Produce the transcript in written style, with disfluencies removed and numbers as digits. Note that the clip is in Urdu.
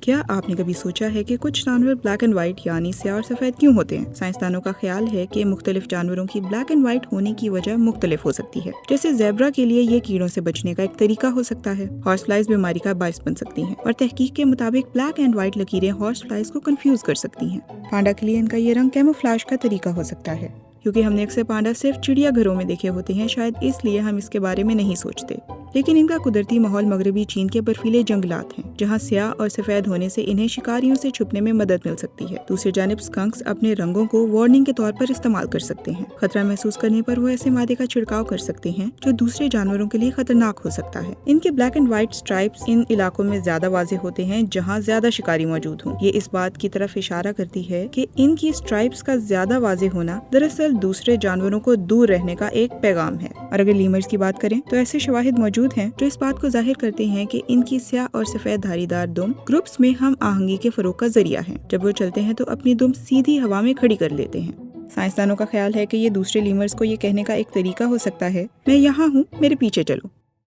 کیا آپ نے کبھی سوچا ہے کہ کچھ جانور بلیک اینڈ وائٹ یعنی سیاہ اور سفید کیوں ہوتے ہیں؟ سائنسدانوں کا خیال ہے کہ مختلف جانوروں کی بلیک اینڈ وائٹ ہونے کی وجہ مختلف ہو سکتی ہے۔ جیسے زیبرا کے لیے یہ کیڑوں سے بچنے کا ایک طریقہ ہو سکتا ہے، ہارس فلائز بیماری کا باعث بن سکتی ہیں، اور تحقیق کے مطابق بلیک اینڈ وائٹ لکیریں ہارس فلائز کو کنفیوز کر سکتی ہیں۔ پانڈا کے لیے ان کا یہ رنگ کیموفلاج کا طریقہ ہو سکتا ہے، کیونکہ ہم نے اکثر پانڈا صرف چڑیا گھروں میں دیکھے ہوتے ہیں، شاید اس لیے ہم اس کے بارے میں نہیں سوچتے۔ لیکن ان کا قدرتی ماحول مغربی چین کے برفیلے جنگلات ہیں، جہاں سیاہ اور سفید ہونے سے انہیں شکاریوں سے چھپنے میں مدد مل سکتی ہے۔ دوسری جانب سکنکس اپنے رنگوں کو وارننگ کے طور پر استعمال کر سکتے ہیں۔ خطرہ محسوس کرنے پر وہ ایسے مادے کا چھڑکاؤ کر سکتے ہیں جو دوسرے جانوروں کے لیے خطرناک ہو سکتا ہے۔ ان کے بلیک اینڈ وائٹ سٹرائپس ان علاقوں میں زیادہ واضح ہوتے ہیں جہاں زیادہ شکاری موجود ہوں۔ یہ اس بات کی طرف اشارہ کرتی ہے کہ ان کی سٹرائپس کا زیادہ واضح ہونا دراصل دوسرے جانوروں کو دور رہنے کا ایک پیغام ہے۔ اور اگر لیمرز کی بات کریں تو ایسے شواہد موجود ہیں جو اس بات کو ظاہر کرتے ہیں کہ ان کی سیاہ اور سفید دھاری دار دم گروپس میں ہم آہنگی کے فروغ کا ذریعہ ہیں۔ جب وہ چلتے ہیں تو اپنی دم سیدھی ہوا میں کھڑی کر لیتے ہیں۔ سائنسدانوں کا خیال ہے کہ یہ دوسرے لیمرز کو یہ کہنے کا ایک طریقہ ہو سکتا ہے، میں یہاں ہوں، میرے پیچھے چلو۔